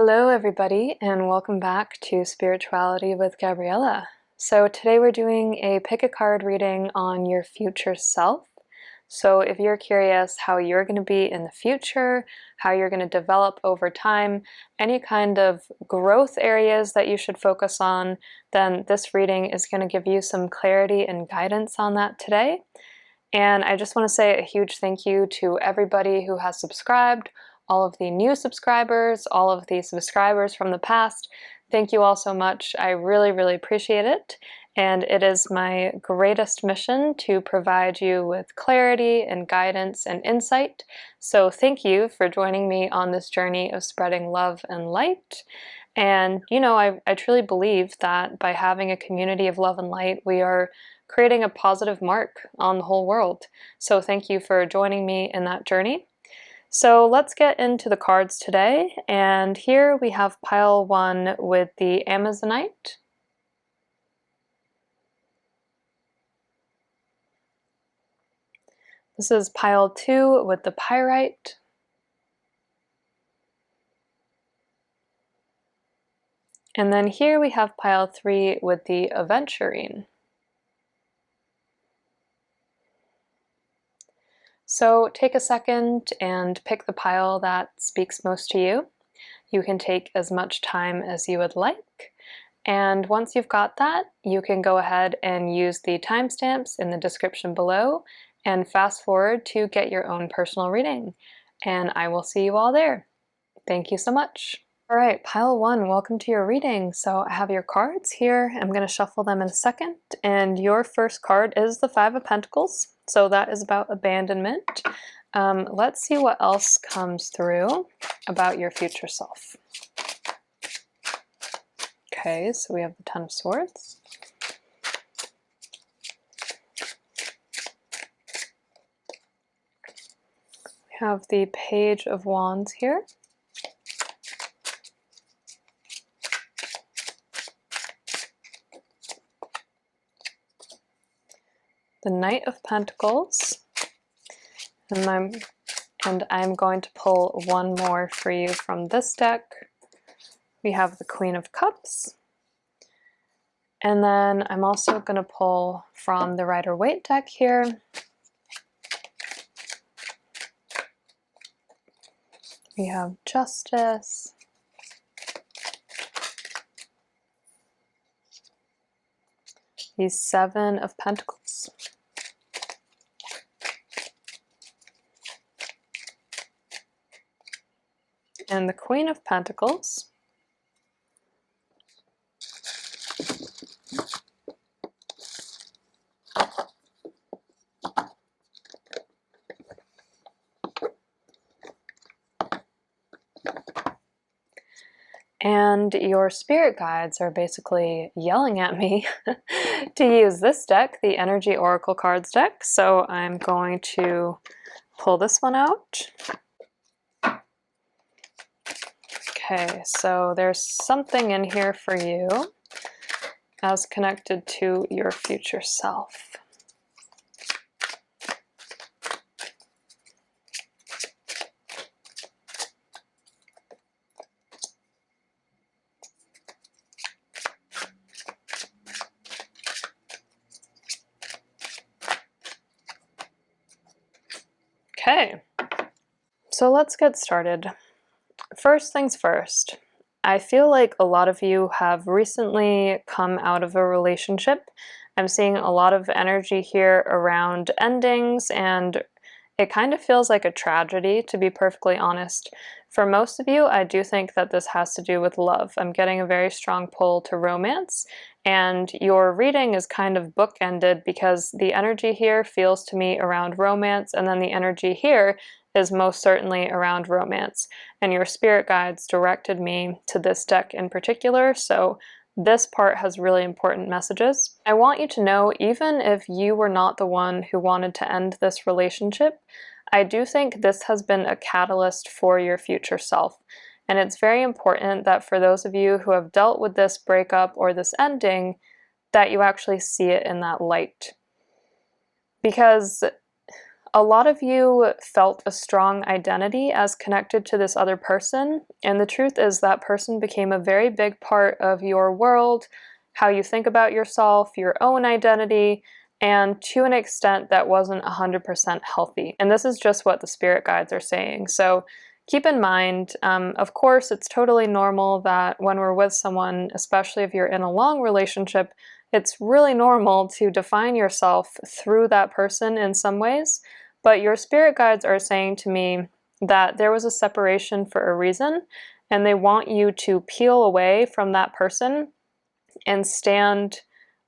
Hello everybody, and welcome back to Spirituality with Gabriella. So today we're doing a pick a card reading on your future self. So if you're curious how you're going to be in the future, how you're going to develop over time, any kind of growth areas that you should focus on, then this reading is going to give you some clarity and guidance on that today. And I just want to say a huge thank you to everybody who has subscribed, all of the new subscribers, all of the subscribers from the past. Thank you all so much. I really, really appreciate it. And it is my greatest mission to provide you with clarity and guidance and insight. So thank you for joining me on this journey of spreading love and light. And, you know, I truly believe that by having a community of love and light, we are creating a positive mark on the whole world. So thank you for joining me in that journey. So let's get into the cards today. And here we have pile 1 with the Amazonite. This is pile 2 with the Pyrite. And then here we have pile 3 with the Aventurine. So take a second and pick the pile that speaks most to you. You can take as much time as you would like. And once you've got that, you can go ahead and use the timestamps in the description below and fast forward to get your own personal reading. And I will see you all there. Thank you so much. All right, pile 1, welcome to your reading. So I have your cards here. I'm going to shuffle them in a second. And your first card is the 5 of Pentacles. So that is about abandonment. Let's see what else comes through about your future self. Okay, so we have the 10 of Swords. We have the Page of Wands here. The Knight of Pentacles, and I'm going to pull one more for you from this deck. We have the Queen of Cups, and then I'm also going to pull from the Rider-Waite deck here. We have Justice, the 7 of Pentacles, and the Queen of Pentacles. And your spirit guides are basically yelling at me to use this deck, the Energy Oracle Cards deck. So I'm going to pull this one out. Okay, so there's something in here for you as connected to your future self. Okay, so let's get started. First things first, I feel like a lot of you have recently come out of a relationship. I'm seeing a lot of energy here around endings, and it kind of feels like a tragedy, to be perfectly honest. For most of you, I do think that this has to do with love. I'm getting a very strong pull to romance, and your reading is kind of bookended because the energy here feels to me around romance, and then the energy here is most certainly around romance. And your spirit guides directed me to this deck in particular, so this part has really important messages. I want you to know, even if you were not the one who wanted to end this relationship, I do think this has been a catalyst for your future self. And it's very important that for those of you who have dealt with this breakup or this ending, that you actually see it in that light. Because a lot of you felt a strong identity as connected to this other person, and the truth is that person became a very big part of your world, how you think about yourself, your own identity, and to an extent that wasn't 100% healthy. And this is just what the spirit guides are saying. So keep in mind, of course, it's totally normal that when we're with someone, especially if you're in a long relationship, it's really normal to define yourself through that person in some ways. But your spirit guides are saying to me that there was a separation for a reason, and they want you to peel away from that person and stand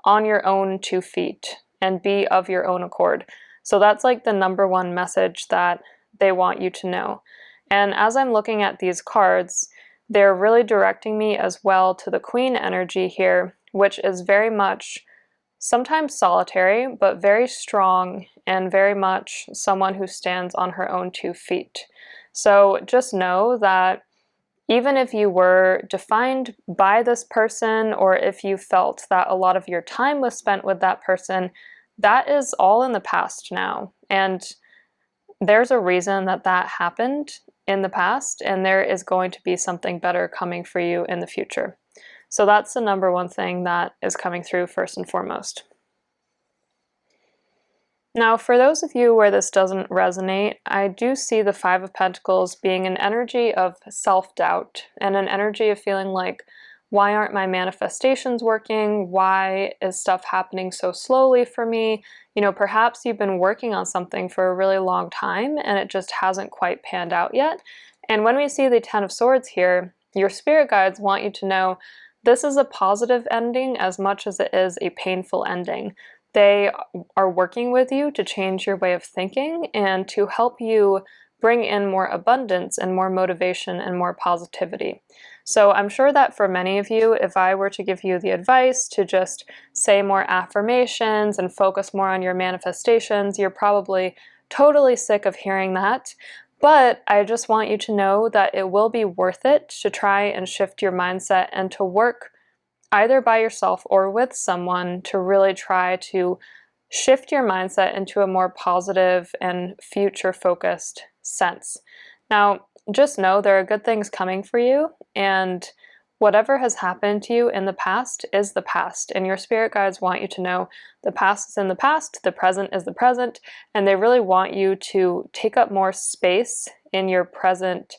on your own 2 feet and be of your own accord. So that's like the number one message that they want you to know. And as I'm looking at these cards, they're really directing me as well to the Queen energy here, which is very much sometimes solitary, but very strong and very much someone who stands on her own 2 feet. So just know that even if you were defined by this person, or if you felt that a lot of your time was spent with that person, that is all in the past now. And there's a reason that that happened in the past, and there is going to be something better coming for you in the future. So that's the number one thing that is coming through first and foremost. Now, for those of you where this doesn't resonate, I do see the Five of Pentacles being an energy of self-doubt and an energy of feeling like, why aren't my manifestations working? Why is stuff happening so slowly for me? You know, perhaps you've been working on something for a really long time and it just hasn't quite panned out yet. And when we see the Ten of Swords here, your spirit guides want you to know this is a positive ending as much as it is a painful ending. They are working with you to change your way of thinking and to help you bring in more abundance and more motivation and more positivity. So I'm sure that for many of you, if I were to give you the advice to just say more affirmations and focus more on your manifestations, you're probably totally sick of hearing that. But I just want you to know that it will be worth it to try and shift your mindset and to work either by yourself or with someone to really try to shift your mindset into a more positive and future-focused sense. Now, just know there are good things coming for you, and whatever has happened to you in the past is the past, and your spirit guides want you to know the past is in the past, the present is the present, and they really want you to take up more space in your present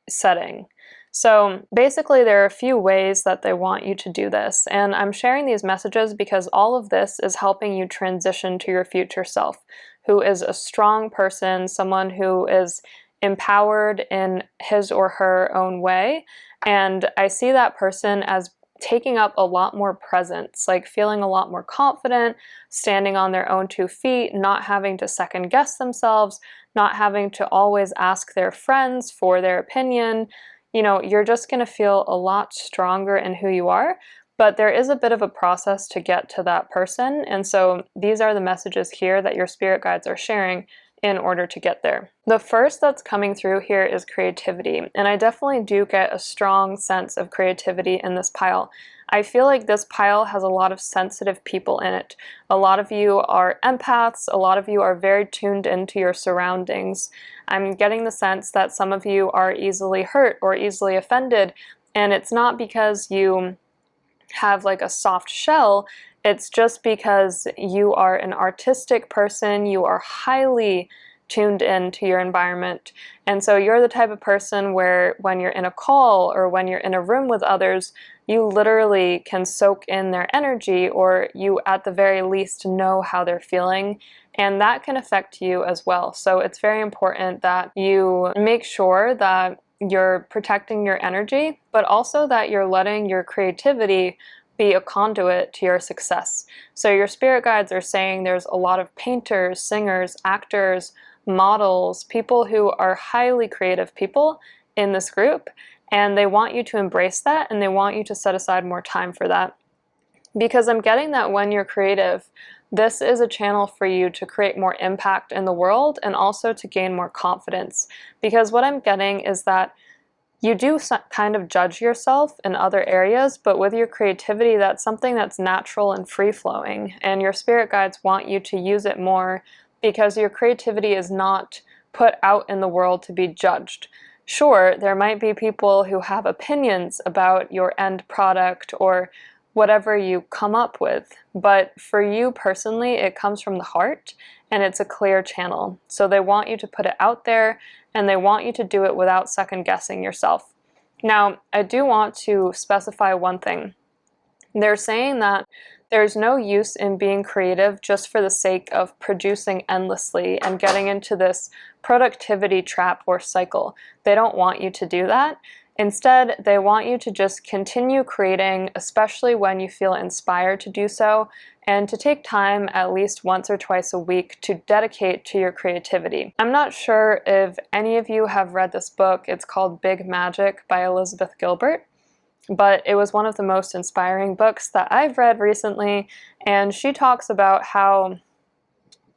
setting. So basically there are a few ways that they want you to do this, and I'm sharing these messages because all of this is helping you transition to your future self, who is a strong person, someone who is empowered in his or her own way. And I see that person as taking up a lot more presence, like feeling a lot more confident, standing on their own 2 feet, not having to second guess themselves, not having to always ask their friends for their opinion. You know, you're just going to feel a lot stronger in who you are, but there is a bit of a process to get to that person. And so these are the messages here that your spirit guides are sharing in order to get there. The first that's coming through here is creativity, and I definitely do get a strong sense of creativity in this pile. I feel like this pile has a lot of sensitive people in it. A lot of you are empaths, a lot of you are very tuned into your surroundings. I'm getting the sense that some of you are easily hurt or easily offended, and it's not because you have like a soft shell, it's just because you are an artistic person, you are highly tuned into your environment. And so you're the type of person where when you're in a call or when you're in a room with others, you literally can soak in their energy, or you at the very least know how they're feeling, and that can affect you as well. So it's very important that you make sure that you're protecting your energy, but also that you're letting your creativity be a conduit to your success. So your spirit guides are saying there's a lot of painters, singers, actors, models, people who are highly creative people in this group, and they want you to embrace that, and they want you to set aside more time for that. Because I'm getting that when you're creative, this is a channel for you to create more impact in the world and also to gain more confidence. Because what I'm getting is that you do kind of judge yourself in other areas, but with your creativity, that's something that's natural and free-flowing, and your spirit guides want you to use it more because your creativity is not put out in the world to be judged. Sure, there might be people who have opinions about your end product or whatever you come up with, but for you personally, it comes from the heart and it's a clear channel. So they want you to put it out there and they want you to do it without second guessing yourself. Now, I do want to specify one thing. They're saying that there's no use in being creative just for the sake of producing endlessly and getting into this productivity trap or cycle. They don't want you to do that. Instead, they want you to just continue creating, especially when you feel inspired to do so, and to take time at least once or twice a week to dedicate to your creativity. I'm not sure if any of you have read this book. It's called Big Magic by Elizabeth Gilbert, but it was one of the most inspiring books that I've read recently, and she talks about how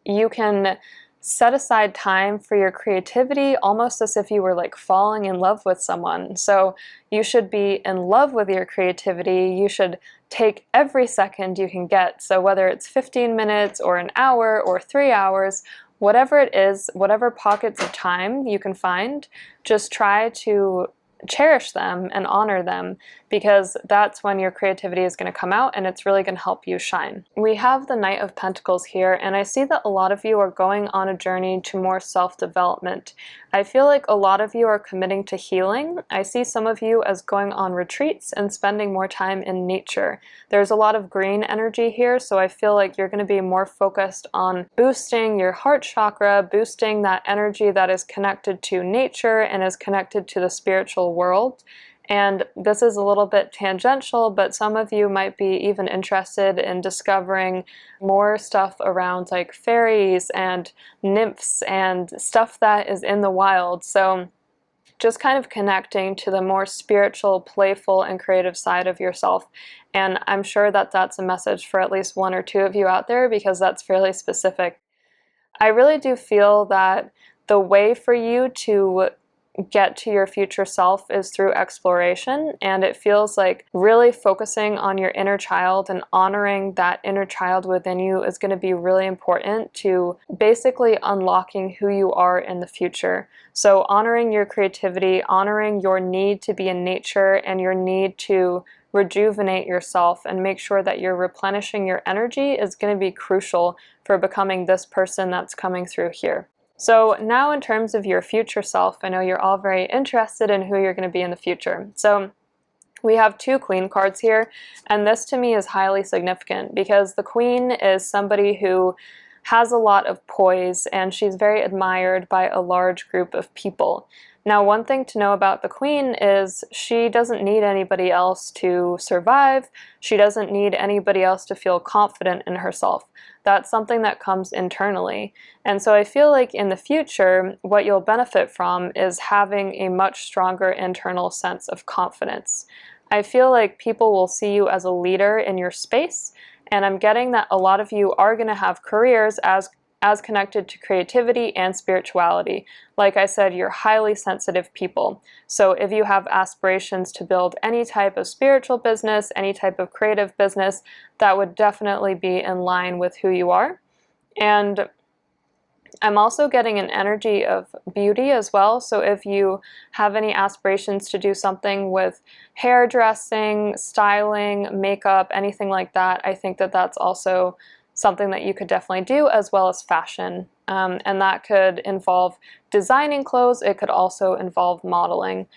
you can set aside time for your creativity almost as if you were like falling in love with someone. So you should be in love with your creativity. You should take every second you can get. So whether it's 15 minutes or an hour or 3 hours, whatever it is, whatever pockets of time you can find, just try to cherish them and honor them, because that's when your creativity is going to come out and it's really going to help you shine. We have the Knight of Pentacles here, and I see that a lot of you are going on a journey to more self-development. I feel like a lot of you are committing to healing. I see some of you as going on retreats and spending more time in nature. There's a lot of green energy here, so I feel like you're going to be more focused on boosting your heart chakra, boosting that energy that is connected to nature and is connected to the spiritual world. And this is a little bit tangential, but some of you might be even interested in discovering more stuff around like fairies and nymphs and stuff that is in the wild. So just kind of connecting to the more spiritual, playful, and creative side of yourself. And I'm sure that that's a message for at least 1 or 2 of you out there, because that's fairly specific. I really do feel that the way for you to get to your future self is through exploration, and it feels like really focusing on your inner child and honoring that inner child within you is going to be really important to basically unlocking who you are in the future. So honoring your creativity, honoring your need to be in nature and your need to rejuvenate yourself and make sure that you're replenishing your energy is going to be crucial for becoming this person that's coming through here. So now in terms of your future self, I know you're all very interested in who you're going to be in the future. So we have 2 Queen cards here, and this to me is highly significant because the Queen is somebody who has a lot of poise and she's very admired by a large group of people. Now, one thing to know about the Queen is she doesn't need anybody else to survive. She doesn't need anybody else to feel confident in herself. That's something that comes internally. And so I feel like in the future, what you'll benefit from is having a much stronger internal sense of confidence. I feel like people will see you as a leader in your space, and I'm getting that a lot of you are going to have careers as connected to creativity and spirituality. Like I said, you're highly sensitive people. So if you have aspirations to build any type of spiritual business, any type of creative business, that would definitely be in line with who you are. And I'm also getting an energy of beauty as well. So if you have any aspirations to do something with hairdressing, styling, makeup, anything like that, I think that that's also something that you could definitely do, as well as fashion. And that could involve designing clothes. It could also involve modeling.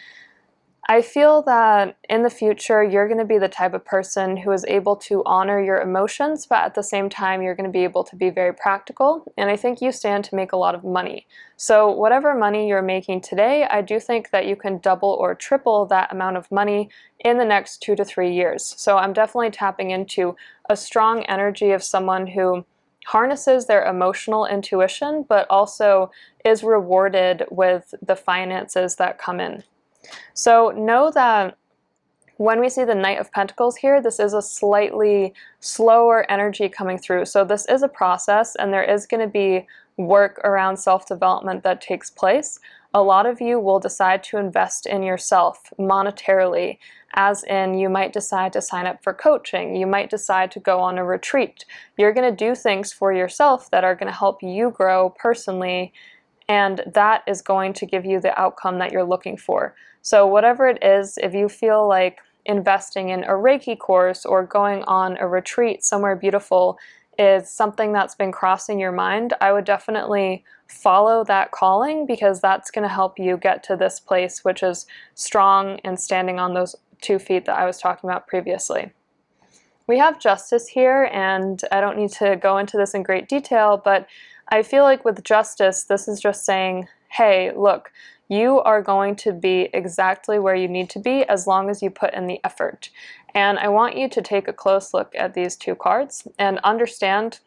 I feel that in the future, you're going to be the type of person who is able to honor your emotions, but at the same time, you're going to be able to be very practical. And I think you stand to make a lot of money. So whatever money you're making today, I do think that you can double or triple that amount of money in the next 2 to 3 years. So I'm definitely tapping into a strong energy of someone who harnesses their emotional intuition, but also is rewarded with the finances that come in. So know that when we see the Knight of Pentacles here, this is a slightly slower energy coming through. So this is a process, and there is going to be work around self-development that takes place. A lot of you will decide to invest in yourself monetarily as in you might decide to sign up for coaching, you might decide to go on a retreat. You're going to do things for yourself that are going to help you grow personally, and that is going to give you the outcome that you're looking for. So whatever it is, if you feel like investing in a Reiki course or going on a retreat somewhere beautiful is something that's been crossing your mind, I would definitely follow that calling, because that's going to help you get to this place, which is strong and standing on those 2 feet that I was talking about previously. We have justice here, and I don't need to go into this in great detail, but I feel like with justice, this is just saying, hey, look, you are going to be exactly where you need to be as long as you put in the effort. And I want you to take a close look at these 2 cards and understand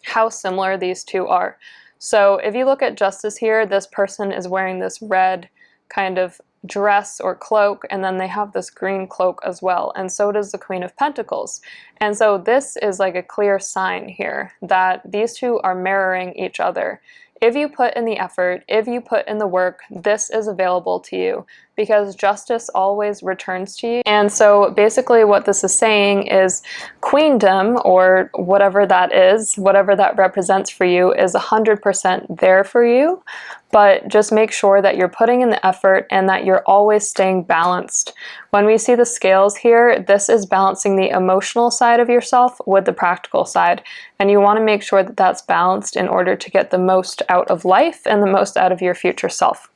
how similar these 2 are. So if you look at justice here, this person is wearing this red kind of dress or cloak, and then they have this green cloak as well, and so does the Queen of Pentacles. And so this is like a clear sign here that these 2 are mirroring each other. If you put in the effort, if you put in the work, this is available to you, because justice always returns to you. And so basically what this is saying is queendom, or whatever that is, whatever that represents for you, is 100% there for you. But just make sure that you're putting in the effort and that you're always staying balanced. When we see the scales here, this is balancing the emotional side of yourself with the practical side. And you want to make sure that that's balanced in order to get the most out of life and the most out of your future self.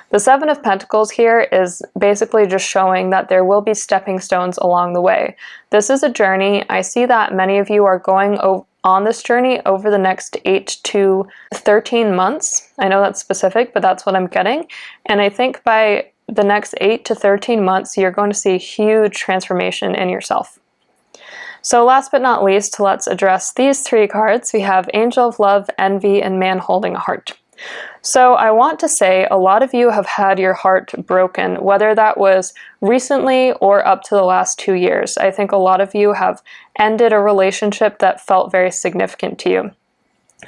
The Seven of Pentacles here is basically just showing that there will be stepping stones along the way. This is a journey. I see that many of you are going on this journey over the next 8 to 13 months. I know that's specific, but that's what I'm getting. And I think by the next 8 to 13 months, you're going to see huge transformation in yourself. So last but not least, let's address these 3 cards. We have Angel of Love, Envy, and Man Holding a Heart. So I want to say a lot of you have had your heart broken, whether that was recently or up to the last 2 years. I think a lot of you have ended a relationship that felt very significant to you.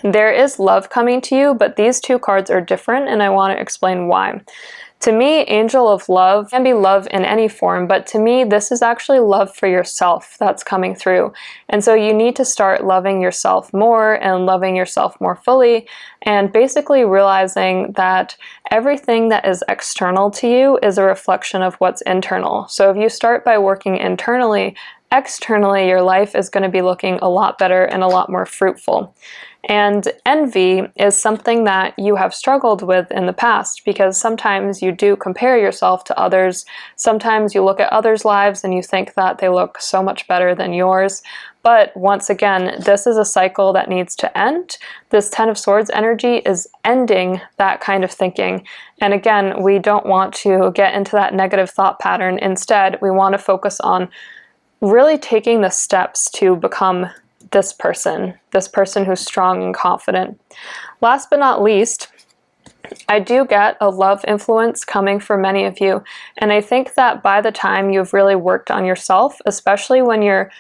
There is love coming to you, but these 2 cards are different, and I want to explain why. To me, Angel of Love can be love in any form, but to me, this is actually love for yourself that's coming through. And so you need to start loving yourself more and loving yourself more fully, and basically realizing that everything that is external to you is a reflection of what's internal. So if you start by working internally, externally, your life is going to be looking a lot better and a lot more fruitful. And envy is something that you have struggled with in the past, because sometimes you do compare yourself to others. Sometimes you look at others' lives and you think that they look so much better than yours. But once again, this is a cycle that needs to end. This Ten of Swords energy is ending that kind of thinking. And again, we don't want to get into that negative thought pattern. Instead, we want to focus on really taking the steps to become this person who's strong and confident. Last but not least, I do get a love influence coming for many of you. And I think that by the time you've really worked on yourself, especially when you're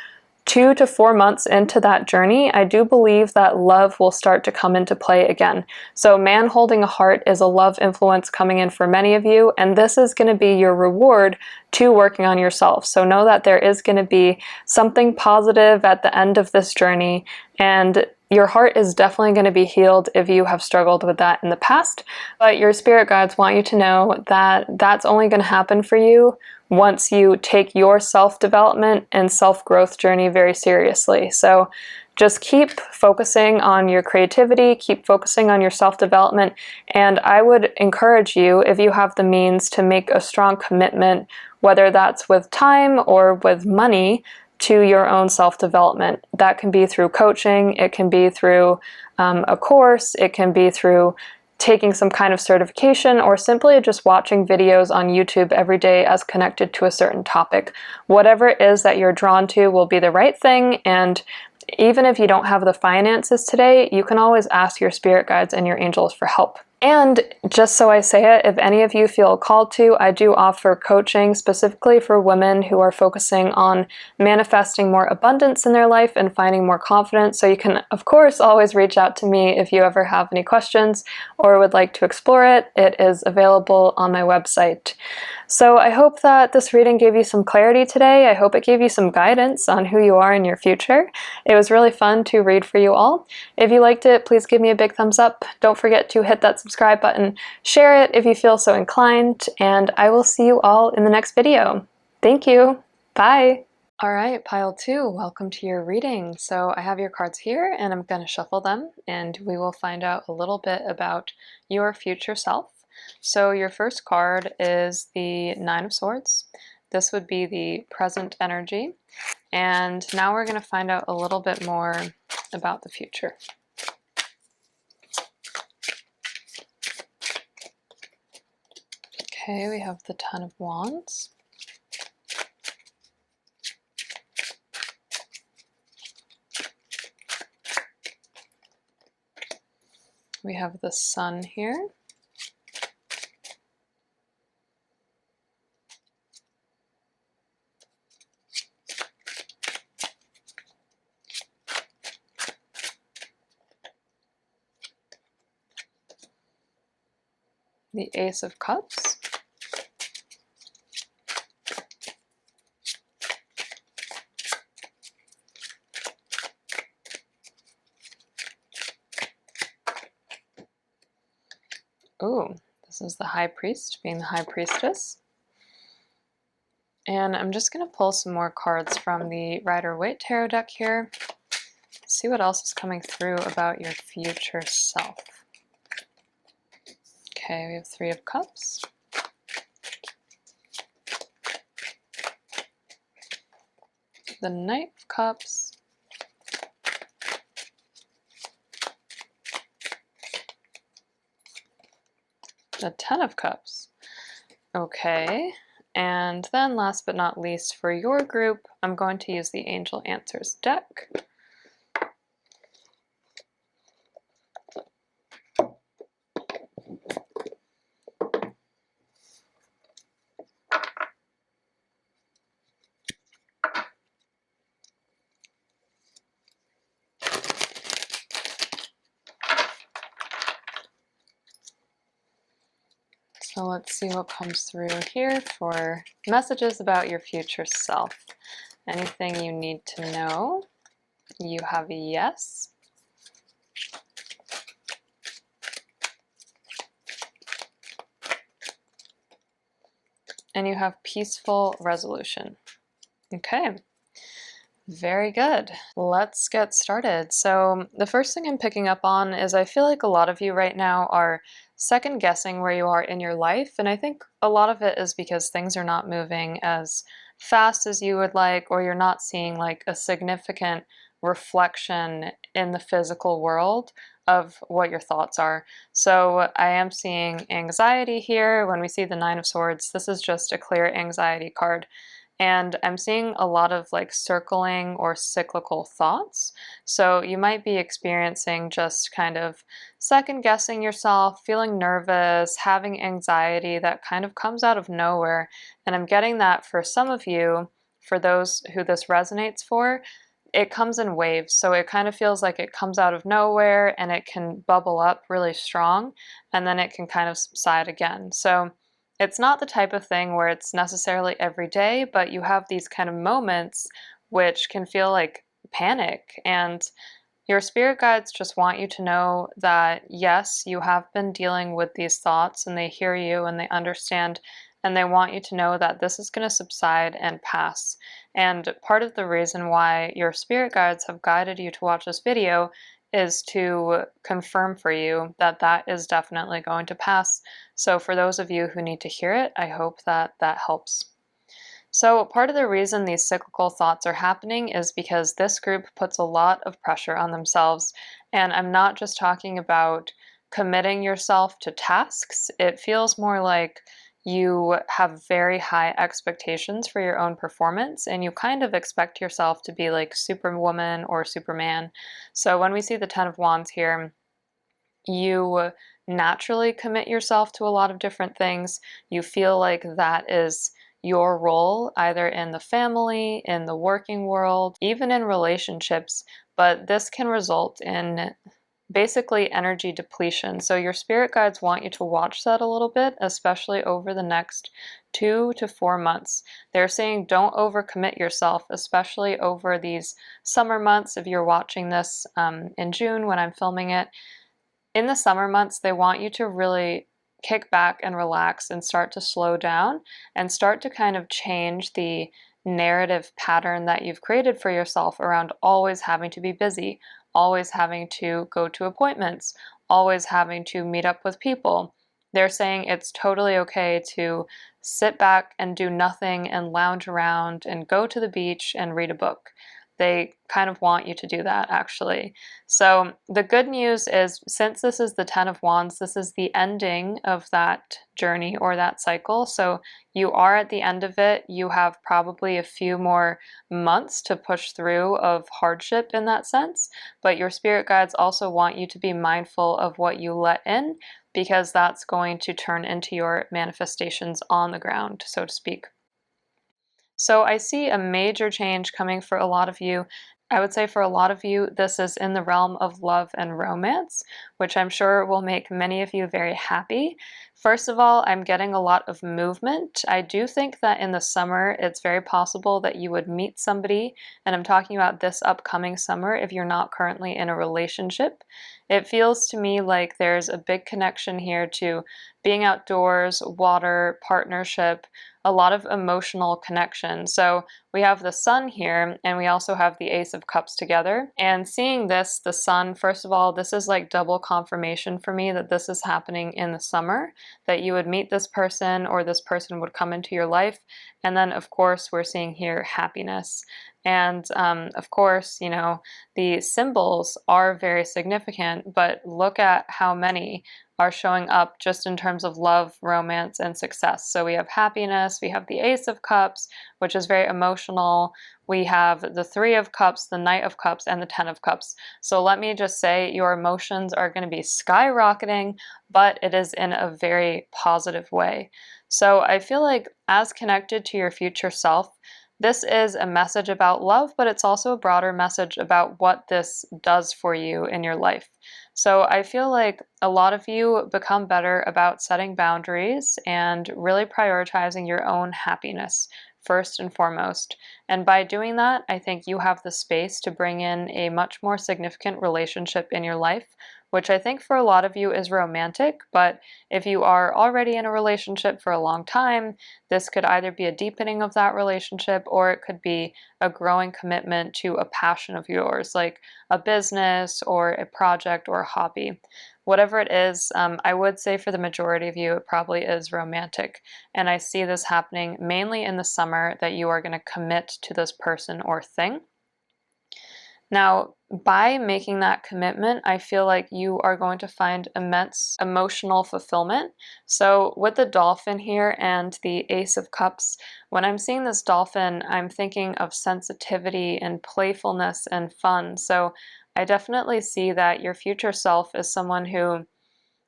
2 to 4 months into that journey, I do believe that love will start to come into play again. So Man Holding a Heart is a love influence coming in for many of you, and this is going to be your reward to working on yourself. So know that there is going to be something positive at the end of this journey, and your heart is definitely going to be healed if you have struggled with that in the past. But your spirit guides want you to know that that's only going to happen for you once you take your self-development and self-growth journey very seriously. So just keep focusing on your creativity, keep focusing on your self-development, and I would encourage you, if you have the means, to make a strong commitment, whether that's with time or with money, to your own self-development. That can be through coaching, it can be through a course, it can be through taking some kind of certification, or simply just watching videos on YouTube every day as connected to a certain topic. Whatever it is that you're drawn to will be the right thing, and even if you don't have the finances today, you can always ask your spirit guides and your angels for help. And just so I say it, if any of you feel called to, I do offer coaching specifically for women who are focusing on manifesting more abundance in their life and finding more confidence. So you can, of course, always reach out to me if you ever have any questions or would like to explore it. It is available on my website. So I hope that this reading gave you some clarity today. I hope it gave you some guidance on who you are in your future. It was really fun to read for you all. If you liked it, please give me a big thumbs up. Don't forget to hit that subscribe button. Share it if you feel so inclined, and I will see you all in the next video. Thank you. Bye. All right, pile 2, welcome to your reading. So I have your cards here and I'm going to shuffle them and we will find out a little bit about your future self. So your first card is the Nine of Swords. This would be the present energy. And now we're going to find out a little bit more about the future. Okay, we have the Ten of Wands. We have the Sun here. The Ace of Cups. Ooh, this is the High Priest being the High Priestess. And I'm just going to pull some more cards from the Rider-Waite Tarot deck here. See what else is coming through about your future self. Okay, we have Three of Cups. The Knight of Cups. The Ten of Cups. Okay, and then last but not least for your group, I'm going to use the Angel Answers deck. So let's see what comes through here for messages about your future self. Anything you need to know? You have a yes. And you have peaceful resolution. Okay. Very good. Let's get started. So the first thing I'm picking up on is I feel like a lot of you right now are second guessing where you are in your life. And I think a lot of it is because things are not moving as fast as you would like, or you're not seeing like a significant reflection in the physical world of what your thoughts are. So I am seeing anxiety here. When we see the Nine of Swords, this is just a clear anxiety card. And I'm seeing a lot of like circling or cyclical thoughts. So you might be experiencing just kind of second guessing yourself, feeling nervous, having anxiety that kind of comes out of nowhere. And I'm getting that for some of you, for those who this resonates for, it comes in waves. So it kind of feels like it comes out of nowhere and it can bubble up really strong and then it can kind of subside again. So it's not the type of thing where it's necessarily every day, but you have these kind of moments which can feel like panic. And your spirit guides just want you to know that, yes, you have been dealing with these thoughts and they hear you and they understand, and they want you to know that this is going to subside and pass. And part of the reason why your spirit guides have guided you to watch this video is to confirm for you that that is definitely going to pass. So for those of you who need to hear it, I hope that that helps. So part of the reason these cyclical thoughts are happening is because this group puts a lot of pressure on themselves. And I'm not just talking about committing yourself to tasks. It feels more like you have very high expectations for your own performance and you kind of expect yourself to be like Superwoman or Superman. So when we see the Ten of Wands here, you naturally commit yourself to a lot of different things. You feel like that is your role, either in the family, in the working world, even in relationships, but this can result in basically energy depletion. So your spirit guides want you to watch that a little bit, especially over the next 2 to 4 months. They're saying don't overcommit yourself, especially over these summer months. If you're watching this in June when I'm filming it, in the summer months, they want you to really kick back and relax and start to slow down and start to kind of change the narrative pattern that you've created for yourself around always having to be busy, always having to go to appointments, always having to meet up with people. They're saying it's totally okay to sit back and do nothing and lounge around and go to the beach and read a book. They kind of want you to do that, actually. So the good news is, since this is the Ten of Wands, this is the ending of that journey or that cycle. So you are at the end of it. You have probably a few more months to push through of hardship in that sense, but your spirit guides also want you to be mindful of what you let in, because that's going to turn into your manifestations on the ground, so to speak. So I see a major change coming for a lot of you. I would say for a lot of you, this is in the realm of love and romance, which I'm sure will make many of you very happy. First of all, I'm getting a lot of movement. I do think that in the summer, it's very possible that you would meet somebody, and I'm talking about this upcoming summer if you're not currently in a relationship. It feels to me like there's a big connection here to being outdoors, water, partnership, a lot of emotional connection. So we have the sun here, and we also have the Ace of Cups together. And seeing this, the sun, first of all, this is like double confirmation for me that this is happening in the summer, that you would meet this person or this person would come into your life. And then, of course, we're seeing here happiness. And of course, you know, the symbols are very significant, but look at how many are showing up just in terms of love, romance, and success. So we have happiness, we have the Ace of Cups, which is very emotional. We have the Three of Cups, the Knight of Cups, and the Ten of Cups. So let me just say your emotions are going to be skyrocketing, but it is in a very positive way. So I feel like as connected to your future self, this is a message about love, but it's also a broader message about what this does for you in your life. So I feel like a lot of you become better about setting boundaries and really prioritizing your own happiness first and foremost. And by doing that, I think you have the space to bring in a much more significant relationship in your life, which I think for a lot of you is romantic. But if you are already in a relationship for a long time, this could either be a deepening of that relationship, or it could be a growing commitment to a passion of yours, like a business or a project or a hobby. Whatever it is, I would say for the majority of you, it probably is romantic. And I see this happening mainly in the summer, that you are going to commit to this person or thing. Now, by making that commitment, I feel like you are going to find immense emotional fulfillment. So with the dolphin here and the Ace of Cups, when I'm seeing this dolphin, I'm thinking of sensitivity and playfulness and fun. So I definitely see that your future self is someone who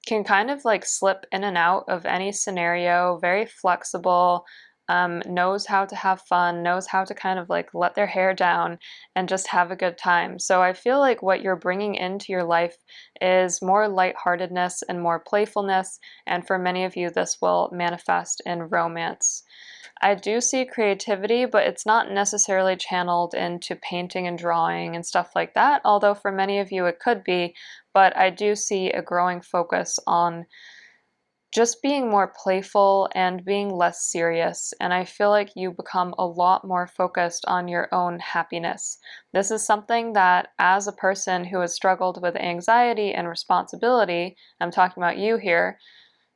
can kind of like slip in and out of any scenario, very flexible, knows how to have fun, knows how to kind of like let their hair down and just have a good time. So I feel like what you're bringing into your life is more lightheartedness and more playfulness, and for many of you, this will manifest in romance. I do see creativity, but it's not necessarily channeled into painting and drawing and stuff like that, although for many of you it could be, but I do see a growing focus on just being more playful and being less serious, and I feel like you become a lot more focused on your own happiness. This is something that, as a person who has struggled with anxiety and responsibility, I'm talking about you here,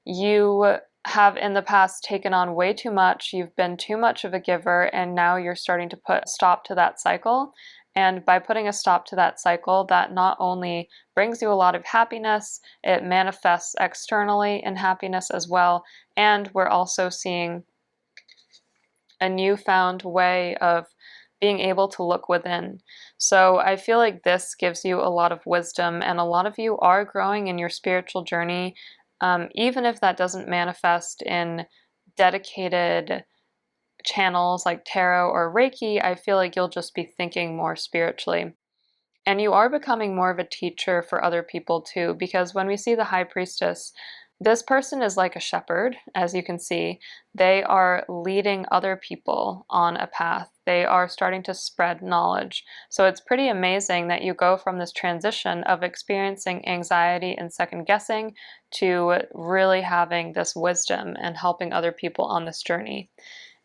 you have in the past taken on way too much, you've been too much of a giver, and now you're starting to put a stop to that cycle. And by putting a stop to that cycle, that not only brings you a lot of happiness, it manifests externally in happiness as well. And we're also seeing a newfound way of being able to look within. So I feel like this gives you a lot of wisdom, and a lot of you are growing in your spiritual journey, even if that doesn't manifest in dedicated channels like tarot or Reiki. I feel like you'll just be thinking more spiritually. And you are becoming more of a teacher for other people too, because when we see the High Priestess, this person is like a shepherd, as you can see. They are leading other people on a path. They are starting to spread knowledge. So it's pretty amazing that you go from this transition of experiencing anxiety and second guessing to really having this wisdom and helping other people on this journey.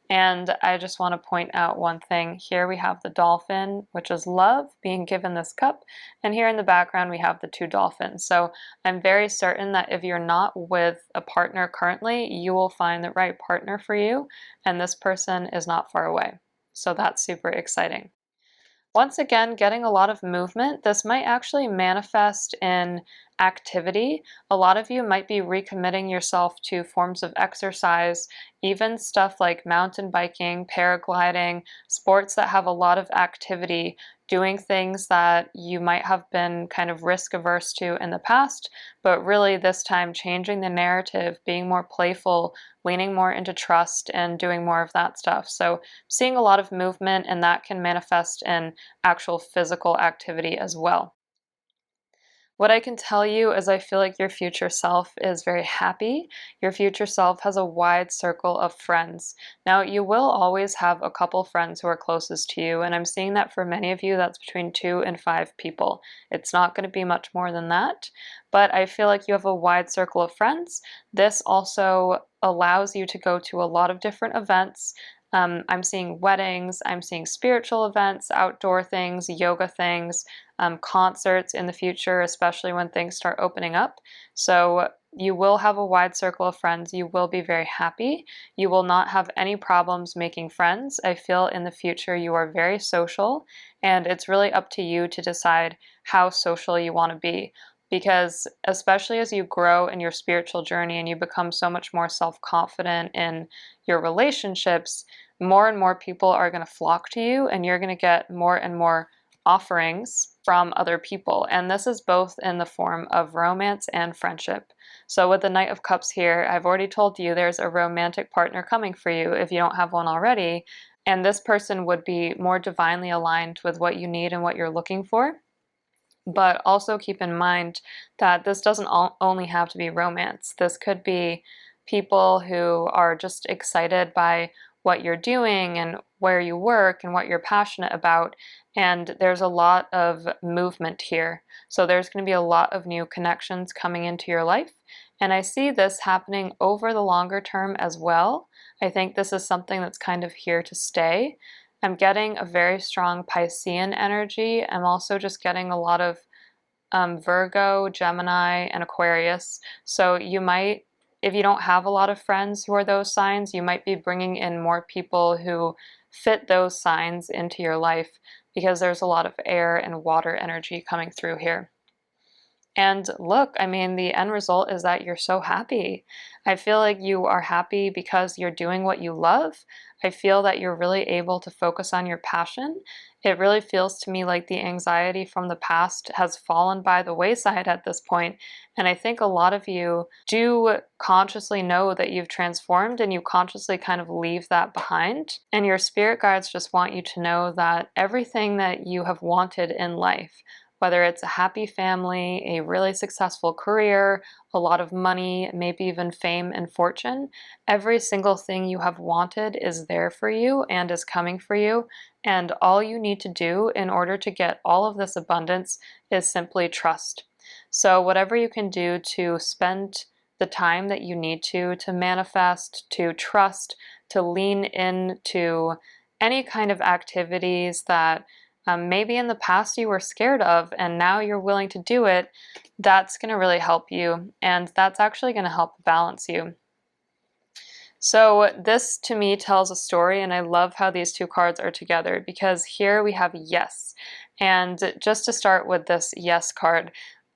And I just want to point out one thing. Here we have the dolphin, which is love, being given this cup. And here in the background, we have the two dolphins. So I'm very certain that if you're not with a partner currently, you will find the right partner for you. And this person is not far away. So that's super exciting. Once again, getting a lot of movement. This might actually manifest in activity. A lot of you might be recommitting yourself to forms of exercise, even stuff like mountain biking, paragliding, sports that have a lot of activity, doing things that you might have been kind of risk averse to in the past, but really this time changing the narrative, being more playful, leaning more into trust, and doing more of that stuff. So seeing a lot of movement, and that can manifest in actual physical activity as well. What I can tell you is I feel like your future self is very happy. Your future self has a wide circle of friends. Now, you will always have a couple friends who are closest to you, and I'm seeing that for many of you, that's between 2 and 5 people. It's not going to be much more than that, but I feel like you have a wide circle of friends. This also allows you to go to a lot of different events. I'm seeing weddings, I'm seeing spiritual events, outdoor things, yoga things, concerts in the future, especially when things start opening up. So you will have a wide circle of friends. You will be very happy. You will not have any problems making friends. I feel in the future you are very social, and it's really up to you to decide how social you want to be. Because especially as you grow in your spiritual journey and you become so much more self-confident in your relationships, more and more people are going to flock to you, and you're going to get more and more offerings from other people. And this is both in the form of romance and friendship. So with the Knight of Cups here, I've already told you there's a romantic partner coming for you if you don't have one already. And this person would be more divinely aligned with what you need and what you're looking for. But also keep in mind that this doesn't only have to be romance. This could be people who are just excited by what you're doing and where you work and what you're passionate about. And there's a lot of movement here. So there's going to be a lot of new connections coming into your life. And I see this happening over the longer term as well. I think this is something that's kind of here to stay. I'm getting a very strong Piscean energy. I'm also just getting a lot of Virgo, Gemini, and Aquarius. So you might, if you don't have a lot of friends who are those signs, you might be bringing in more people who fit those signs into your life, because there's a lot of air and water energy coming through here. And look, I mean, the end result is that you're so happy. I feel like you are happy because you're doing what you love. I feel that you're really able to focus on your passion. It really feels to me like the anxiety from the past has fallen by the wayside at this point. And I think a lot of you do consciously know that you've transformed, and you consciously kind of leave that behind. And your spirit guides just want you to know that everything that you have wanted in life, whether it's a happy family, a really successful career, a lot of money, maybe even fame and fortune, every single thing you have wanted is there for you and is coming for you. And all you need to do in order to get all of this abundance is simply trust. So whatever you can do to spend the time that you need to manifest, to trust, to lean into any kind of activities that maybe in the past you were scared of and now you're willing to do it, that's going to really help you, and that's actually going to help balance you. So this to me tells a story, and I love how these two cards are together, because here we have yes. And just to start with this yes card,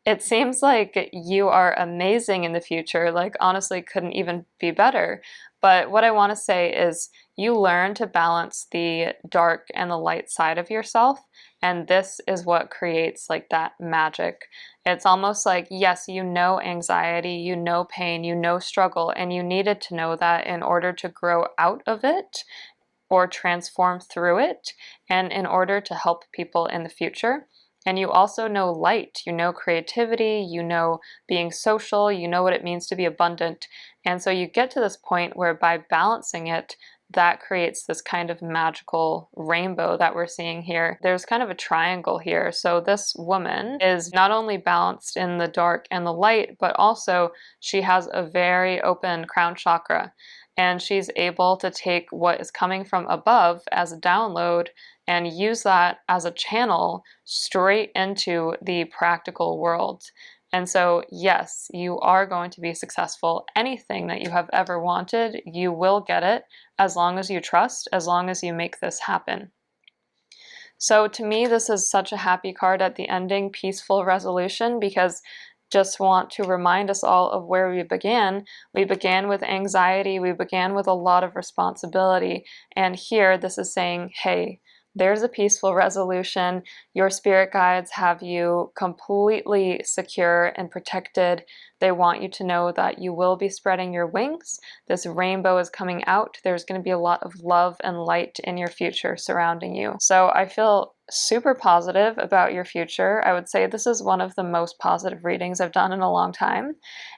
it seems like you are amazing in the future, like honestly couldn't even be better. But what I want to say is you learn to balance the dark and the light side of yourself, and this is what creates like that magic. It's almost like, yes, you know anxiety, you know pain, you know struggle, and you needed to know that in order to grow out of it or transform through it, and in order to help people in the future. And you also know light, you know creativity, you know being social, you know what it means to be abundant. And so you get to this point where by balancing it, that creates this kind of magical rainbow that we're seeing here. There's kind of a triangle here. So this woman is not only balanced in the dark and the light, but also she has a very open crown chakra. And she's able to take what is coming from above as a download and use that as a channel straight into the practical world. And so, yes, you are going to be successful. Anything that you have ever wanted, you will get it as long as you trust, as long as you make this happen. So to me, this is such a happy card at the ending, peaceful resolution, because just want to remind us all of where we began. We began with anxiety, we began with a lot of responsibility, and here this is saying, hey, there's a peaceful resolution. Your spirit guides have you completely secure and protected. They want you to know that you will be spreading your wings. This rainbow is coming out. There's going to be a lot of love and light in your future surrounding you. So I feel super positive about your future. I would say this is one of the most positive readings I've done in a long time.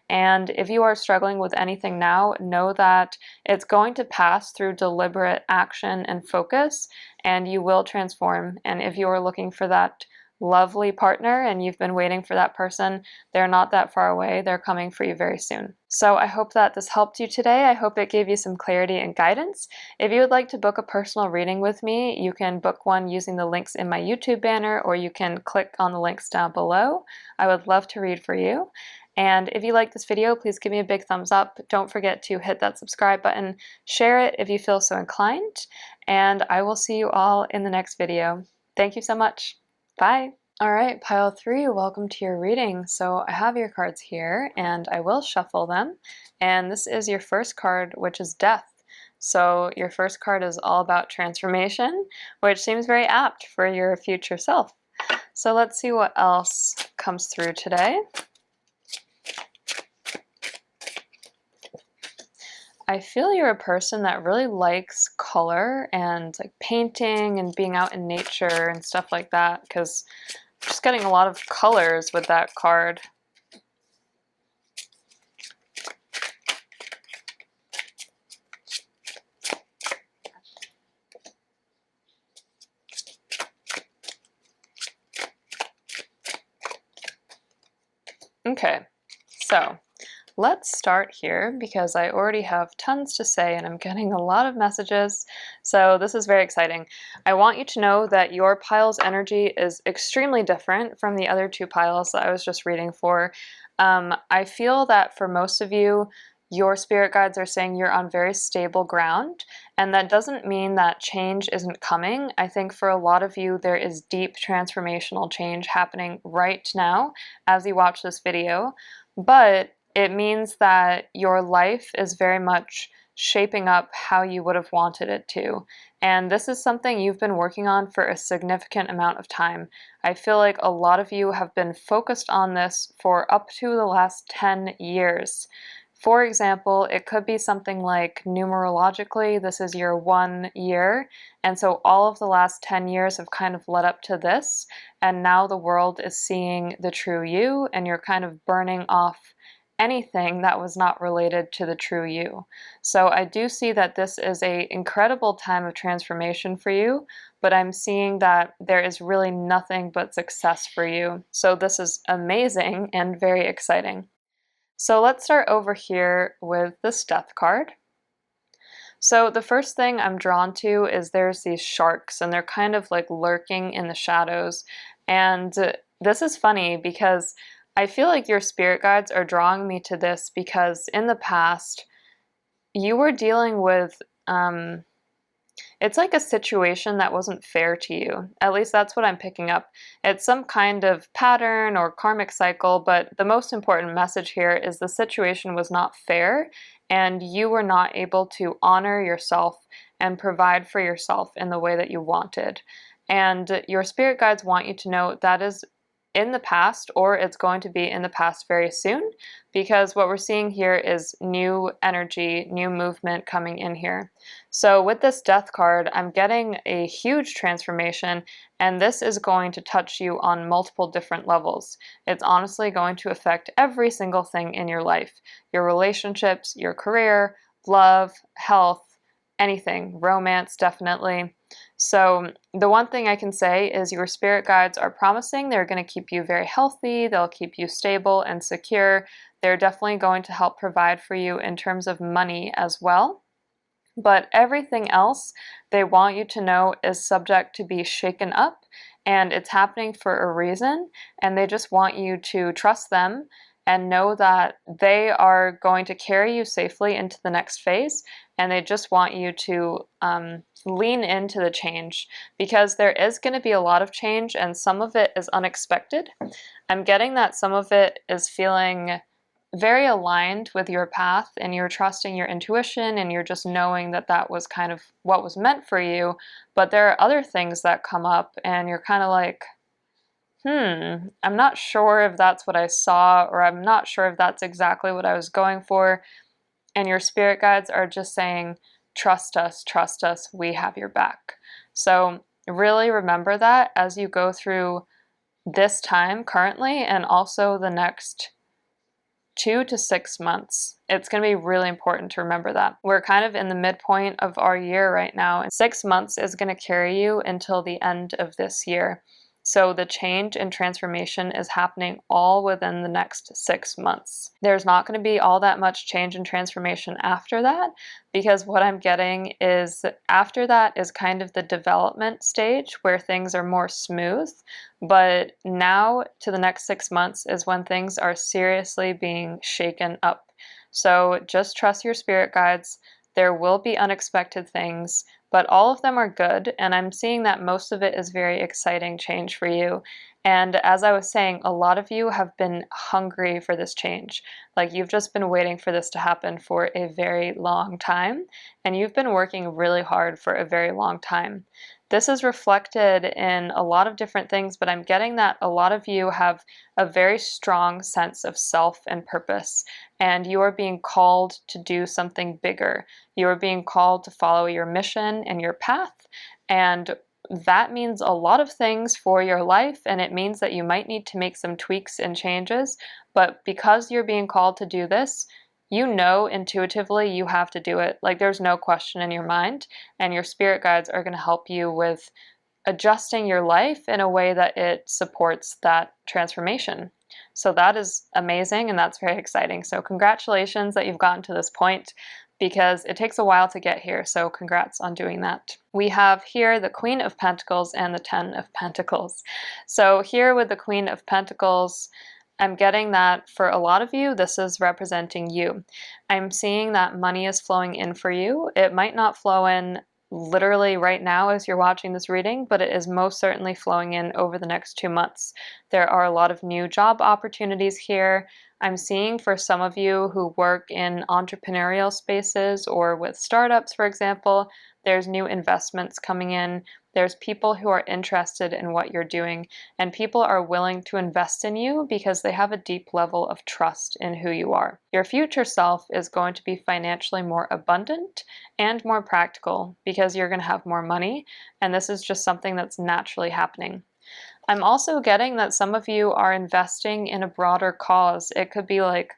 And if you are struggling with anything now, know that it's going to pass through deliberate action and focus, and you will transform. And if you are looking for that lovely partner and you've been waiting for that person, they're not that far away. They're coming for you very soon. So I hope that this helped you today. I hope it gave you some clarity and guidance. If you would like to book a personal reading with me, you can book one using the links in my YouTube banner, or you can click on the links down below. I would love to read for you. And if you like this video, please give me a big thumbs up. Don't forget to hit that subscribe button. Share it if you feel so inclined. And I will see you all in the next video. Thank you so much. Bye. All right, pile 3, welcome to your reading. So I have your cards here and I will shuffle them. And this is your first card, which is Death. So your first card is all about transformation, which seems very apt for your future self. So let's see what else comes through today. I feel you're a person that really likes color and like painting and being out in nature and stuff like that, because I'm just getting a lot of colors with that card. Okay, so let's start here because I already have tons to say and I'm getting a lot of messages, so this is very exciting. I want you to know that your pile's energy is extremely different from the other 2 piles that I was just reading for. I feel that for most of you, your spirit guides are saying you're on very stable ground, and that doesn't mean that change isn't coming. I think for a lot of you, there is deep transformational change happening right now as you watch this video, but it means that your life is very much shaping up how you would have wanted it to. And this is something you've been working on for a significant amount of time. I feel like a lot of you have been focused on this for up to the last 10 years. For example, it could be something like numerologically, this is your 1 year, and so all of the last 10 years have kind of led up to this, and now the world is seeing the true you, and you're kind of burning off anything that was not related to the true you. So I do see that this is an incredible time of transformation for you, but I'm seeing that there is really nothing but success for you. So this is amazing and very exciting. So let's start over here with this Death card. So the first thing I'm drawn to is there's these sharks and they're kind of like lurking in the shadows. And this is funny because I feel like your spirit guides are drawing me to this because in the past you were dealing with it's like a situation that wasn't fair to you. At least that's what I'm picking up. It's some kind of pattern or karmic cycle, but the most important message here is the situation was not fair and you were not able to honor yourself and provide for yourself in the way that you wanted. And your spirit guides want you to know that is in the past, or it's going to be in the past very soon, because what we're seeing here is new energy, new movement coming in here. So with this Death card, I'm getting a huge transformation, and this is going to touch you on multiple different levels. It's honestly going to affect every single thing in your life. Your relationships, your career, love, health, anything, romance, definitely. So the one thing I can say is your spirit guides are promising they're going to keep you very healthy, they'll keep you stable and secure. They're definitely going to help provide for you in terms of money as well. But everything else they want you to know is subject to be shaken up, and it's happening for a reason, and they just want you to trust them and know that they are going to carry you safely into the next phase, and they just want you to lean into the change, because there is going to be a lot of change, and some of it is unexpected. I'm getting that some of it is feeling very aligned with your path, and you're trusting your intuition, and you're just knowing that that was kind of what was meant for you. But there are other things that come up, and you're kind of like, I'm not sure if that's what I saw, or I'm not sure if that's exactly what I was going for. And your spirit guides are just saying, trust us, we have your back. So really remember that as you go through this time currently, and also the next 2 to 6 months. It's going to be really important to remember that. We're kind of in the midpoint of our year right now, and 6 months is going to carry you until the end of this year. So the change and transformation is happening all within the next 6 months. There's not going to be all that much change and transformation after that, because what I'm getting is after that is kind of the development stage where things are more smooth. But now to the next 6 months is when things are seriously being shaken up. So just trust your spirit guides. There will be unexpected things, but all of them are good, and I'm seeing that most of it is very exciting change for you. And as I was saying, a lot of you have been hungry for this change. Like, you've just been waiting for this to happen for a very long time, and you've been working really hard for a very long time. This is reflected in a lot of different things, but I'm getting that a lot of you have a very strong sense of self and purpose, and you are being called to do something bigger. You are being called to follow your mission and your path, and that means a lot of things for your life, and it means that you might need to make some tweaks and changes, but because you're being called to do this, you know intuitively you have to do it. Like, there's no question in your mind, and your spirit guides are going to help you with adjusting your life in a way that it supports that transformation. So that is amazing, and that's very exciting. So congratulations that you've gotten to this point, because it takes a while to get here, so congrats on doing that. We have here the Queen of Pentacles and the Ten of Pentacles. So here with the Queen of Pentacles, I'm getting that for a lot of you, this is representing you. I'm seeing that money is flowing in for you. It might not flow in literally right now as you're watching this reading, but it is most certainly flowing in over the next 2 months. There are a lot of new job opportunities here. I'm seeing for some of you who work in entrepreneurial spaces or with startups, for example, there's new investments coming in. There's people who are interested in what you're doing, and people are willing to invest in you because they have a deep level of trust in who you are. Your future self is going to be financially more abundant and more practical because you're going to have more money, and this is just something that's naturally happening. I'm also getting that some of you are investing in a broader cause. It could be like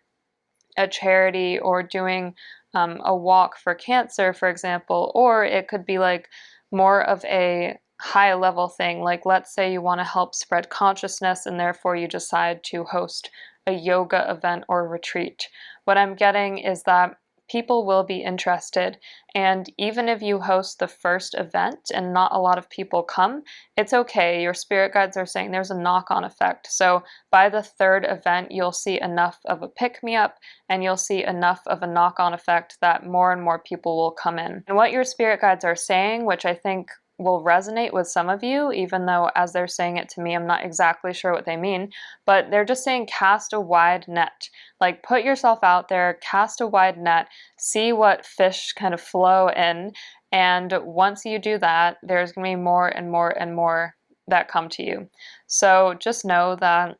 a charity or doing a walk for cancer, for example, or it could be like more of a high level thing. Like, let's say you want to help spread consciousness and therefore you decide to host a yoga event or retreat. What I'm getting is that people will be interested, and even if you host the first event and not a lot of people come, it's okay. Your spirit guides are saying there's a knock-on effect. So by the third event, you'll see enough of a pick-me-up, and you'll see enough of a knock-on effect that more and more people will come in. And what your spirit guides are saying, which I think will resonate with some of you, even though as they're saying it to me, I'm not exactly sure what they mean, but they're just saying cast a wide net. Like, put yourself out there, cast a wide net, see what fish kind of flow in, and once you do that, there's going to be more and more and more that come to you. So just know that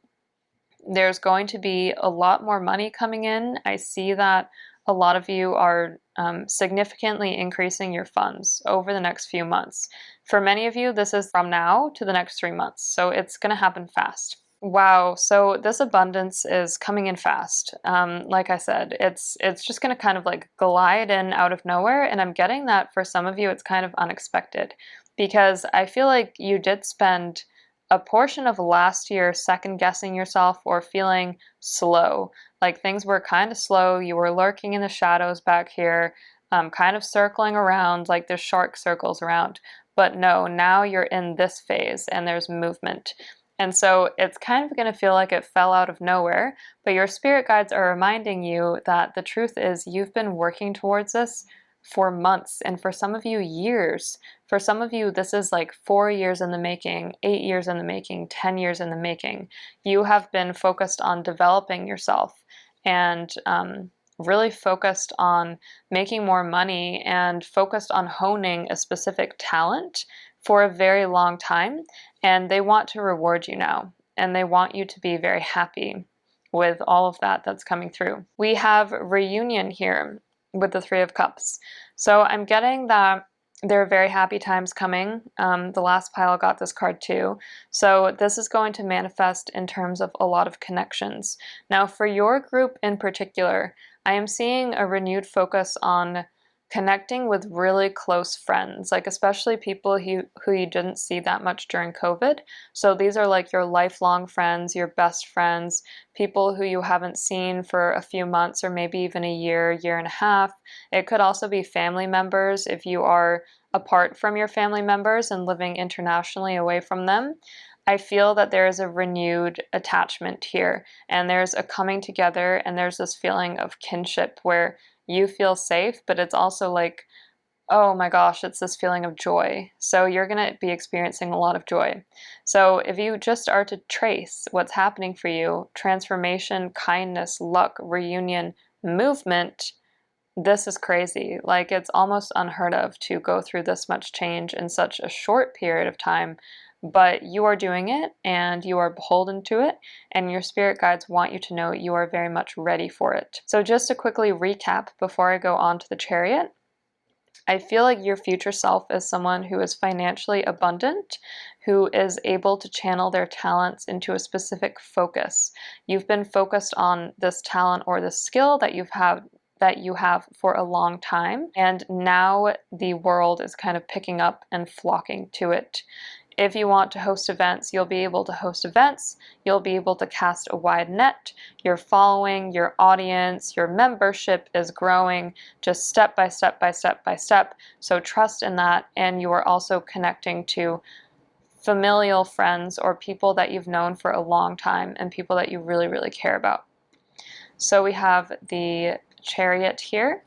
There's going to be a lot more money coming in. I see that a lot of you are significantly increasing your funds over the next few months. For many of you, this is from now to the next 3 months, so it's going to happen fast. Wow, so this abundance is coming in fast. Like I said, it's just going to kind of like glide in out of nowhere, and I'm getting that for some of you it's kind of unexpected, because I feel like you did spend a portion of last year second guessing yourself or feeling slow. Like things were kind of slow, you were lurking in the shadows back here, kind of circling around like there's shark circles around. But no, now you're in this phase and there's movement. And so it's kind of going to feel like it fell out of nowhere, but your spirit guides are reminding you that the truth is you've been working towards this for months, and for some of you, years. For some of you, this is like 4 years in the making, 8 years in the making, 10 years in the making. You have been focused on developing yourself and really focused on making more money and focused on honing a specific talent for a very long time, and they want to reward you now, and they want you to be very happy with all of that that's coming through. We have reunion here with the Three of Cups. So I'm getting that there are very happy times coming. The last pile got this card too. So this is going to manifest in terms of a lot of connections. Now for your group in particular, I am seeing a renewed focus on connecting with really close friends, like especially people who you didn't see that much during COVID. So these are like your lifelong friends, your best friends, people who you haven't seen for a few months or maybe even a year, year and a half. It could also be family members if you are apart from your family members and living internationally away from them. I feel that there is a renewed attachment here, and there's a coming together, and there's this feeling of kinship where you feel safe, but it's also like, oh my gosh, it's this feeling of joy. So you're going to be experiencing a lot of joy. So if you just are to trace what's happening for you, transformation, kindness, luck, reunion, movement, this is crazy. Like it's almost unheard of to go through this much change in such a short period of time. But you are doing it and you are beholden to it, and your spirit guides want you to know you are very much ready for it. So just to quickly recap before I go on to the Chariot, I feel like your future self is someone who is financially abundant, who is able to channel their talents into a specific focus. You've been focused on this talent or this skill that you have for a long time, and now the world is kind of picking up and flocking to it. If you want to host events, you'll be able to host events. You'll be able to cast a wide net. Your following, your audience, your membership is growing just step by step by step by step. So trust in that. And you are also connecting to familial friends or people that you've known for a long time and people that you really, really care about. So we have the Chariot here.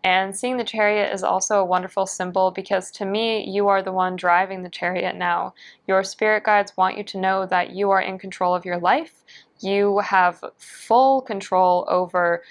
And seeing the Chariot is also a wonderful symbol because to me, you are the one driving the Chariot now. Your spirit guides want you to know that you are in control of your life. You have full control over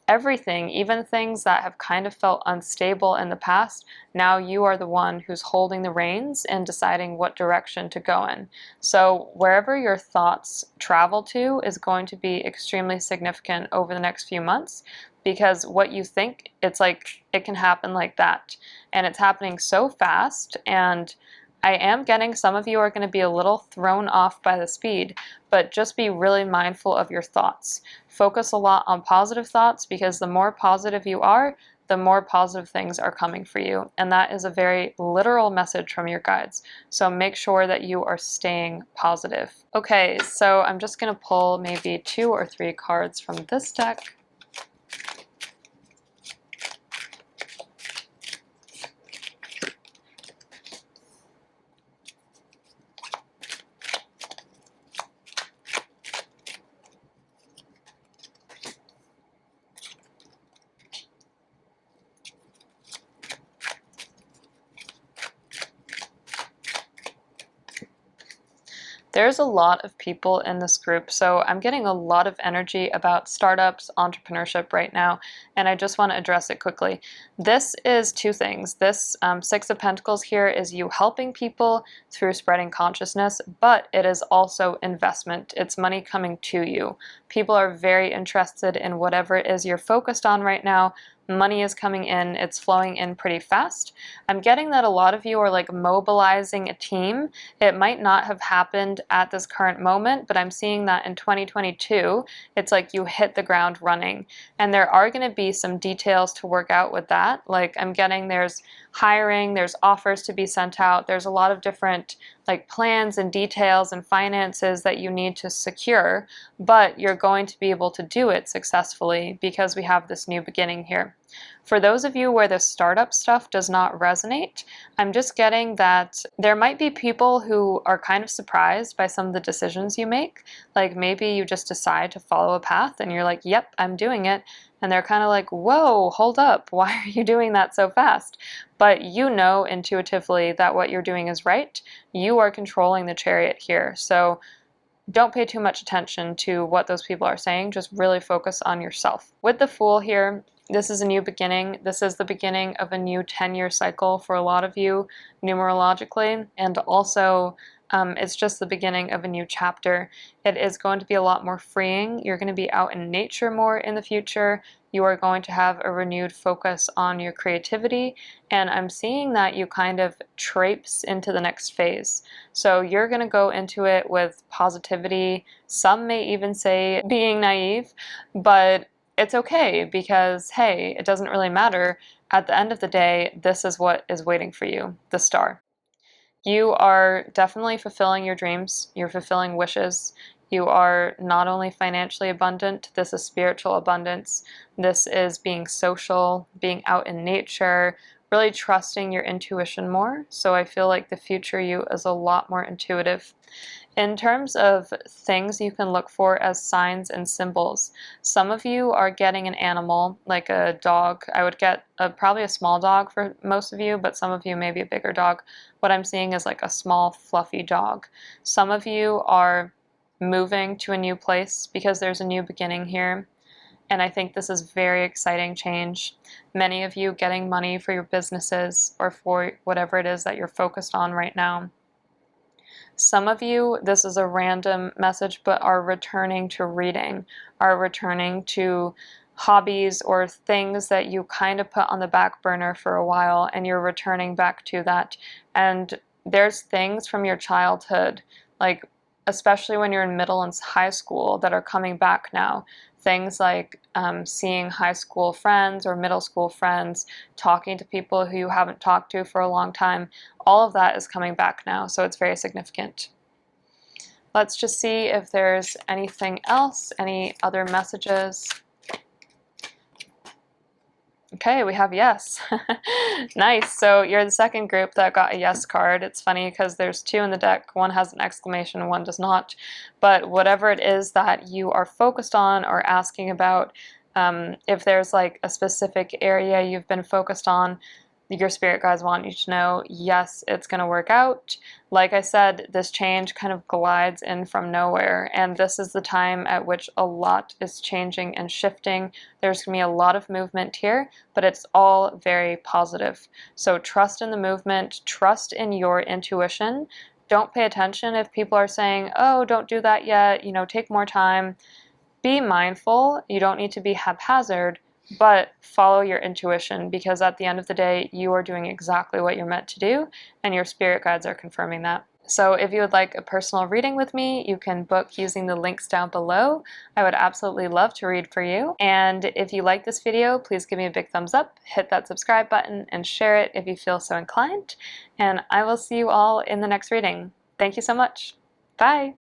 everything, even things that have kind of felt unstable in the past. Now you are the one who's holding the reins and deciding what direction to go in. So wherever your thoughts travel to is going to be extremely significant over the next few months. Because what you think, it's like it can happen like that. And it's happening so fast. And I am getting some of you are going to be a little thrown off by the speed, but just be really mindful of your thoughts. Focus a lot on positive thoughts because the more positive you are, the more positive things are coming for you. And that is a very literal message from your guides. So make sure that you are staying positive. Okay, so I'm just going to pull maybe 2 or 3 cards from this deck. There's a lot of people in this group. So I'm getting a lot of energy about startups, entrepreneurship right now, and I just want to address it quickly. This is two things. This Six of Pentacles here is you helping people through spreading consciousness, but it is also investment. It's money coming to you. People are very interested in whatever it is you're focused on right now. Money is coming in, it's flowing in pretty fast. I'm getting that a lot of you are like mobilizing a team. It might not have happened at this current moment, but I'm seeing that in 2022, it's like you hit the ground running. And there are going to be some details to work out with that. Like I'm getting there's hiring, there's offers to be sent out, there's a lot of different like plans and details and finances that you need to secure, but you're going to be able to do it successfully because we have this new beginning here. For those of you where the startup stuff does not resonate, I'm just getting that there might be people who are kind of surprised by some of the decisions you make. Like maybe you just decide to follow a path and you're like, yep, I'm doing it. And they're kind of like, whoa, hold up, why are you doing that so fast? But you know intuitively that what you're doing is right. You are controlling the chariot here. So don't pay too much attention to what those people are saying. Just really focus on yourself. With the Fool here, this is a new beginning. This is the beginning of a new 10-year cycle for a lot of you numerologically. And also, it's just the beginning of a new chapter. It is going to be a lot more freeing. You're going to be out in nature more in the future. You are going to have a renewed focus on your creativity. And I'm seeing that you kind of traipse into the next phase. So you're going to go into it with positivity. Some may even say being naive, but it's okay because, hey, it doesn't really matter. At the end of the day, this is what is waiting for you, the star. You are definitely fulfilling your dreams. You're fulfilling wishes. You are not only financially abundant, this is spiritual abundance. This is being social, being out in nature, really trusting your intuition more. So I feel like the future you is a lot more intuitive. In terms of things you can look for as signs and symbols, some of you are getting an animal, like a dog. I would get probably a small dog for most of you, but some of you maybe a bigger dog. What I'm seeing is like a small, fluffy dog. Some of you are moving to a new place because there's a new beginning here. And I think this is very exciting change. Many of you getting money for your businesses or for whatever it is that you're focused on right now. Some of you, this is a random message, but are returning to reading, are returning to hobbies or things that you kind of put on the back burner for a while, and you're returning back to that. And there's things from your childhood, like especially when you're in middle and high school, that are coming back now. Things like seeing high school friends or middle school friends, talking to people who you haven't talked to for a long time. All of that is coming back now, so it's very significant. Let's just see if there's anything else, any other messages. Okay, we have yes. Nice. So you're the second group that got a yes card. It's funny because there's two in the deck. One has an exclamation and one does not. But whatever it is that you are focused on or asking about, if there's like a specific area you've been focused on, your spirit guides want you to know, yes, it's going to work out. Like I said, this change kind of glides in from nowhere, and this is the time at which a lot is changing and shifting. There's going to be a lot of movement here, but it's all very positive. So trust in the movement, trust in your intuition. Don't pay attention if people are saying, oh, don't do that yet, take more time. Be mindful. You don't need to be haphazard, but follow your intuition, because at the end of the day, you are doing exactly what you're meant to do, and your spirit guides are confirming that. So if you would like a personal reading with me, you can book using the links down below. I would absolutely love to read for you. And if you like this video, please give me a big thumbs up, hit that subscribe button, and share it if you feel so inclined. And I will see you all in the next reading. Thank you so much. Bye!